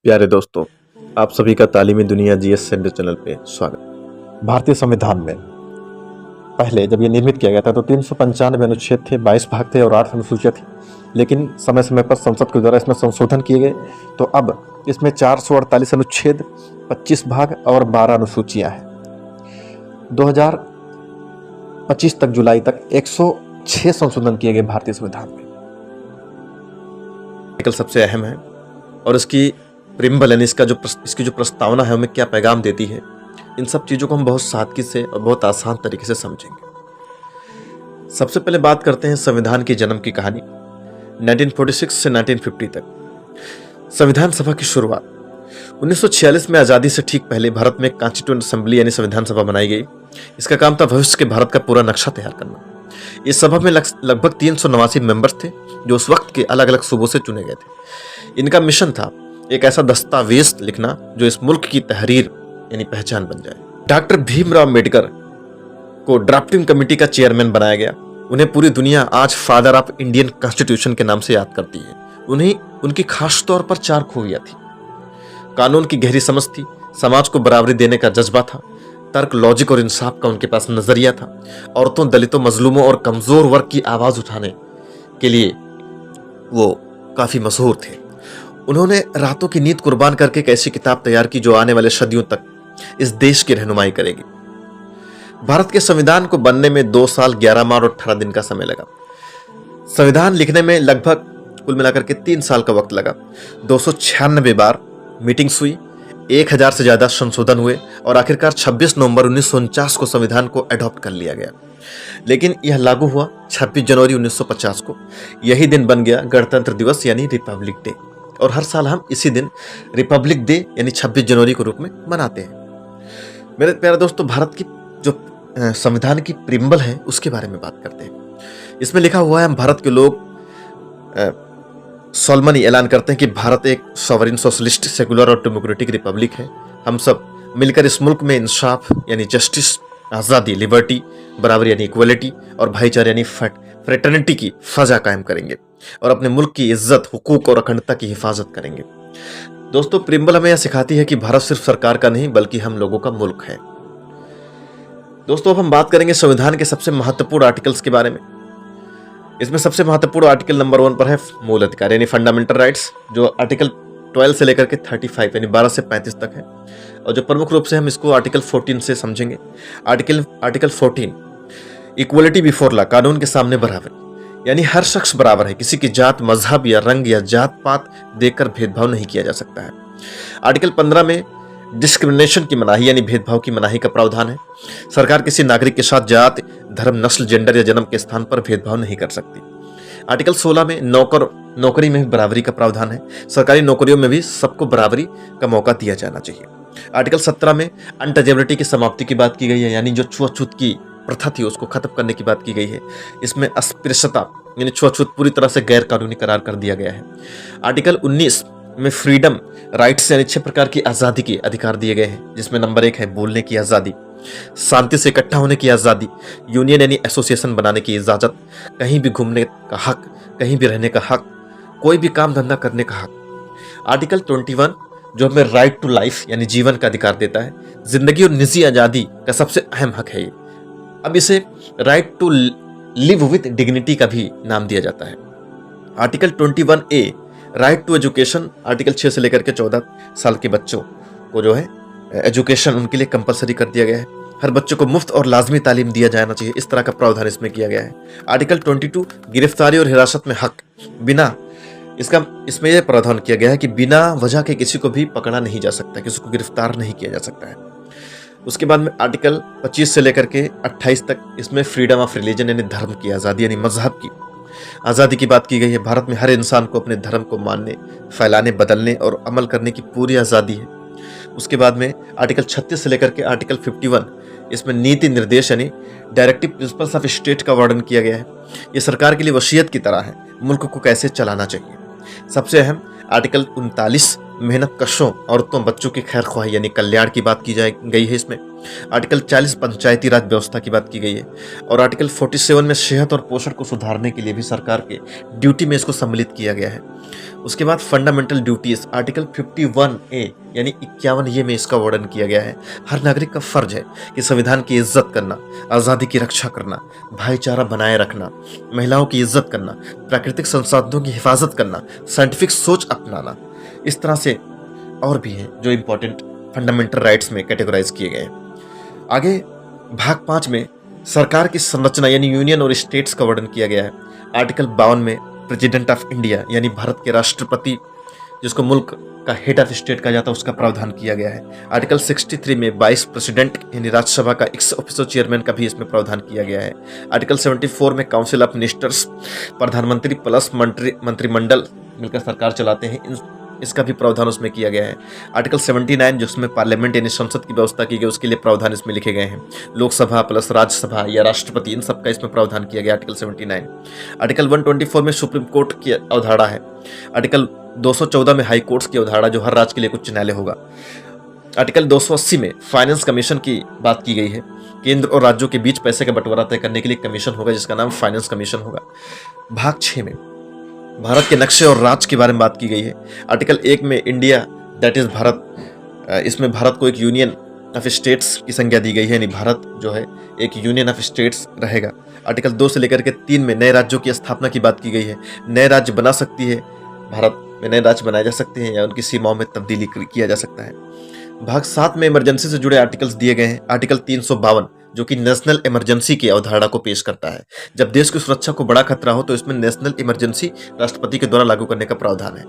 प्यारे दोस्तों, आप सभी का तालीमी दुनिया जीएस सेंटर चैनल पे स्वागत। भारतीय संविधान में पहले जब ये निर्मित किया गया था तो 395 अनुच्छेद थे, 22 भाग थे और 8 अनुसूचियां थी। लेकिन समय समय पर संसद के द्वारा इसमें संशोधन किए गए तो अब इसमें 448 अनुच्छेद, 25 भाग और 12 अनुसूचियां हैं। 2025 तक जुलाई तक 106 संशोधन किए गए भारतीय संविधान में। आर्टिकल सबसे अहम है और इसकी प्रिम्बल यानी इसकी जो प्रस्तावना है हमें क्या पैगाम देती है, इन सब चीज़ों को हम बहुत सादगी से और बहुत आसान तरीके से समझेंगे। सबसे पहले बात करते हैं संविधान की जन्म की कहानी। 1946 से 1950 तक संविधान सभा की शुरुआत। 1946 में आज़ादी से ठीक पहले भारत में कॉन्स्टिट्यूएंट असेंबली यानी संविधान सभा बनाई गई। इसका काम था भविष्य के भारत का पूरा नक्शा तैयार करना। इस सभा में लगभग 389 मेंबर्स थे जो उस वक्त के अलग अलग सूबों से चुने गए थे। इनका मिशन था एक ऐसा दस्तावेज लिखना जो इस मुल्क की तहरीर यानी पहचान बन जाए। डॉक्टर भीमराव अम्बेडकर को ड्राफ्टिंग कमेटी का चेयरमैन बनाया गया। उन्हें पूरी दुनिया आज फादर ऑफ इंडियन कॉन्स्टिट्यूशन के नाम से याद करती है। उन्हें उनकी खास तौर पर 4 खूबियां थी। कानून की गहरी समझ थी, समाज को बराबरी देने का जज्बा था, तर्क, लॉजिक और इंसाफ का उनके पास नजरिया था, औरतों, दलितों, मजलूमों और कमजोर वर्ग की आवाज उठाने के लिए वो काफी मशहूर थे। उन्होंने रातों की नींद कुर्बान करके एक ऐसी किताब तैयार की जो आने वाले सदियों तक इस देश की रहनुमाई करेगी। भारत के संविधान को बनने में 2 साल 11 माह और 18 दिन का समय लगा। संविधान लिखने में लगभग कुल मिलाकर के 3 साल का वक्त लगा। 296 बार मीटिंग्स हुई, 1000 से ज्यादा संशोधन हुए और आखिरकार 26 नवंबर 1949 को संविधान को अडॉप्ट कर लिया गया। लेकिन यह लागू हुआ 26 जनवरी 1950 को। यही दिन बन गया गणतंत्र दिवस यानी रिपब्लिक डे, और हर साल हम इसी दिन रिपब्लिक डे यानी 26 जनवरी के रूप में मनाते हैं। मेरे प्यारे दोस्तों, भारत की जो संविधान की प्रिम्बल है उसके बारे में बात करते हैं। इसमें लिखा हुआ है, हम भारत के लोग सोलमनी ऐलान करते हैं कि भारत एक सॉवरेन, सोशलिस्ट, सेकुलर और डेमोक्रेटिक रिपब्लिक है। हम सब मिलकर इस मुल्क में इंसाफ यानी जस्टिस, आज़ादी, लिबर्टी, बराबरी यानी इक्वलिटी और भाईचारे यानी फ्रेटर्निटी की फजा कायम करेंगे और अपने मुल्क की इज्जत, हुकूक और अखंडता की हिफाजत करेंगे। दोस्तों, प्रिम्बल हमें यह सिखाती है कि भारत सिर्फ सरकार का नहीं बल्कि हम लोगों का मुल्क है। दोस्तों, अब हम बात करेंगे संविधान के सबसे महत्वपूर्ण आर्टिकल्स के बारे में। इसमें सबसे महत्वपूर्ण आर्टिकल नंबर 1 पर है मूल अधिकार यानी फंडामेंटल राइट्स, जो आर्टिकल 12 से लेकर के 35 यानी 12 से 35 तक है, और जो प्रमुख रूप से हम इसको आर्टिकल 14 से समझेंगे। आर्टिकल 14 इक्वलिटी बिफोर लॉ, कानून के सामने बराबरी, यानी हर शख्स बराबर है, किसी की जात, मजहब या रंग या जात पात देखकर भेदभाव नहीं किया जा सकता है। आर्टिकल 15 में डिस्क्रिमिनेशन की मनाही यानी भेदभाव की मनाही का प्रावधान है। सरकार किसी नागरिक के साथ जात, धर्म, नस्ल, जेंडर या जन्म के स्थान पर भेदभाव नहीं कर सकती। आर्टिकल 16 में नौकरी में भी बराबरी का प्रावधान है। सरकारी नौकरियों में भी सबको बराबरी का मौका दिया जाना चाहिए। आर्टिकल 17 में अनटचेबिलिटी की समाप्ति की बात की गई है, यानी जो छुआछूत की प्रथा थी उसको खत्म करने की बात की गई है। इसमें अस्पृश्यता यानी छुआछूत पूरी तरह से गैर कानूनी करार कर दिया गया है। आर्टिकल 19 में फ्रीडम राइट्स यानी 6 प्रकार की आज़ादी के अधिकार दिए गए हैं, जिसमें नंबर 1 है बोलने की आज़ादी, शांति से इकट्ठा होने की आज़ादी, यूनियन यानी एसोसिएशन बनाने की इजाज़त, कहीं भी घूमने का हक, कहीं भी रहने का हक, कोई भी काम धंधा करने का हक। आर्टिकल 21 जो हमें राइट टू लाइफ यानी जीवन का अधिकार देता है, जिंदगी और निजी आज़ादी का सबसे अहम हक है ये। अब इसे right to live with dignity का भी नाम दिया जाता है। Article 21A right to education, article 6 से लेकर के 14 साल के बच्चों को जो है एजुकेशन उनके लिए कंपलसरी कर दिया गया है। हर बच्चों को मुफ्त और लाजमी तालीम दिया जाना चाहिए, इस तरह का प्रावधान इसमें किया गया है। आर्टिकल 22 गिरफ्तारी और हिरासत में हक, इसमें यह प्रावधान किया गया है कि बिना वजह के किसी को भी पकड़ा नहीं जा सकता, किसी को गिरफ्तार नहीं किया जा सकता है। उसके बाद में आर्टिकल 25 से लेकर के 28 तक इसमें फ्रीडम ऑफ रिलीजन यानी धर्म की आज़ादी यानी मजहब की आज़ादी की बात की गई है। भारत में हर इंसान को अपने धर्म को मानने, फैलाने, बदलने और अमल करने की पूरी आज़ादी है। उसके बाद में आर्टिकल 36 से लेकर के आर्टिकल 51 इसमें नीति निर्देश यानी डायरेक्टिव प्रिंसिपल्स ऑफ स्टेट का वर्णन किया गया है। ये सरकार के लिए वसीयत की तरह है, मुल्क को कैसे चलाना चाहिए। सबसे अहम आर्टिकल 39 मेहनत कशों, औरतों, बच्चों की खैर ख्वाही यानी कल्याण की बात की गई है इसमें। आर्टिकल 40 पंचायती राज व्यवस्था की बात की गई है और आर्टिकल 47 में सेहत और पोषण को सुधारने के लिए भी सरकार के ड्यूटी में इसको सम्मिलित किया गया है। उसके बाद फंडामेंटल ड्यूटीज आर्टिकल 51A यानी 51 ये में इसका वर्णन किया गया है। हर नागरिक का फर्ज है कि संविधान की इज्जत करना, आज़ादी की रक्षा करना, भाईचारा बनाए रखना, महिलाओं की इज्जत करना, प्राकृतिक संसाधनों की हिफाजत करना, साइंटिफिक सोच अपनाना। इस तरह से और भी हैं जो इम्पोर्टेंट फंडामेंटल राइट्स में कैटेगराइज किए गए हैं। आगे भाग 5 में सरकार की संरचना यानी यूनियन और स्टेट्स का वर्णन किया गया है। आर्टिकल 52 में प्रेसिडेंट ऑफ इंडिया यानी भारत के राष्ट्रपति, जिसको मुल्क का हेड ऑफ स्टेट कहा जाता है, उसका प्रावधान किया गया है। आर्टिकल 63 में वाइस प्रेसिडेंट यानी राज्यसभा का एक्स ऑफिसो चेयरमैन का भी इसमें प्रावधान किया गया है। आर्टिकल 74 में काउंसिल ऑफ मिनिस्टर्स, प्रधानमंत्री प्लस मंत्रिमंडल मिलकर सरकार चलाते हैं, इसका भी प्रावधान उसमें किया गया है। आर्टिकल 79 जिसमें पार्लियामेंट यानी संसद की व्यवस्था की गई, उसके लिए प्रावधान इसमें लिखे गए हैं। लोकसभा प्लस राज्यसभा या राष्ट्रपति, इन सबका इसमें प्रावधान किया गया। आर्टिकल 79। आर्टिकल 124 में सुप्रीम कोर्ट की अवधारणा है। आर्टिकल 214 में हाई कोर्ट्स की अवधारणा, जो हर राज्य के लिए कुछ न्यायालय होगा। आर्टिकल 280 में फाइनेंस कमीशन की बात की गई है। केंद्र और राज्यों के बीच पैसे का बंटवारा तय करने के लिए कमीशन होगा, जिसका नाम फाइनेंस कमीशन होगा। भाग 6 में भारत के नक्शे और राज्य के बारे में बात की गई है। आर्टिकल 1 में इंडिया दैट इज भारत, इसमें भारत को एक यूनियन ऑफ स्टेट्स की संज्ञा दी गई है, यानी भारत जो है एक यूनियन ऑफ स्टेट्स रहेगा। आर्टिकल 2 से लेकर के 3 में नए राज्यों की स्थापना की बात की गई है। नए राज्य बना सकती है, भारत में नए राज्य बनाए जा सकते हैं या उनकी सीमाओं में तब्दीली किया जा सकता है। भाग 7 में इमरजेंसी से जुड़े आर्टिकल्स दिए गए हैं। आर्टिकल 352 जो कि नेशनल इमरजेंसी की अवधारणा को पेश करता है। जब देश की सुरक्षा को बड़ा खतरा हो तो इसमें नेशनल इमरजेंसी राष्ट्रपति के द्वारा लागू करने का प्रावधान है।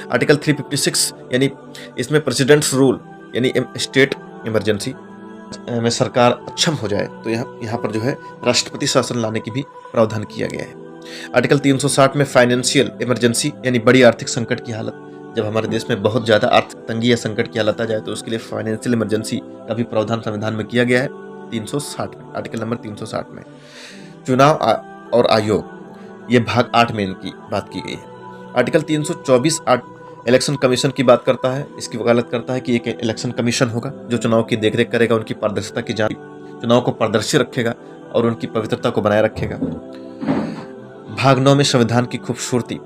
आर्टिकल 356 यानी इसमें प्रेसिडेंट्स रूल यानी स्टेट इमरजेंसी में सरकार अक्षम हो जाए तो यहाँ पर जो है राष्ट्रपति शासन लाने की भी प्रावधान किया गया है। आर्टिकल 360 में फाइनेंशियल इमरजेंसी यानी बड़ी आर्थिक संकट की हालत, जब हमारे देश में बहुत ज़्यादा आर्थिक तंगी या संकट की हालत आ जाए तो उसके लिए फाइनेंशियल इमरजेंसी का भी प्रावधान संविधान में किया गया है 360 में, आर्टिकल नंबर 360 में। चुनाव और आयोग, ये भाग 8 में इनकी बात की गई है। आर्टिकल 324 इलेक्शन कमीशन की बात करता है, इसकी वकालत करता है कि एक इलेक्शन कमीशन होगा जो चुनाव की देखरेख करेगा, उनकी पारदर्शिता की जांच, चुनाव को पारदर्शी रखेगा और उनकी पवित्रता को बनाए रखेगा। भाग 9 में संविधान की खूबसूरती।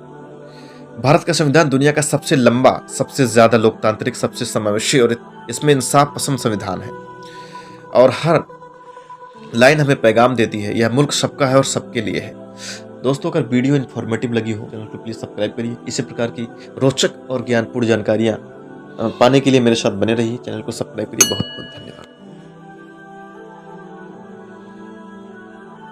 भारत का संविधान दुनिया का सबसे लंबा, सबसे ज्यादा लोकतांत्रिक, सबसे समावेशी और इसमें इंसाफ पसंद संविधान है और हर लाइन हमें पैगाम देती है, यह मुल्क सबका है और सबके लिए है। दोस्तों, अगर वीडियो इन्फॉर्मेटिव लगी हो चैनल को प्लीज़ सब्सक्राइब करिए। इसी प्रकार की रोचक और ज्ञानपूर्ण जानकारियाँ पाने के लिए मेरे साथ बने रहिए। चैनल को सब्सक्राइब करिए। बहुत बहुत धन्यवाद।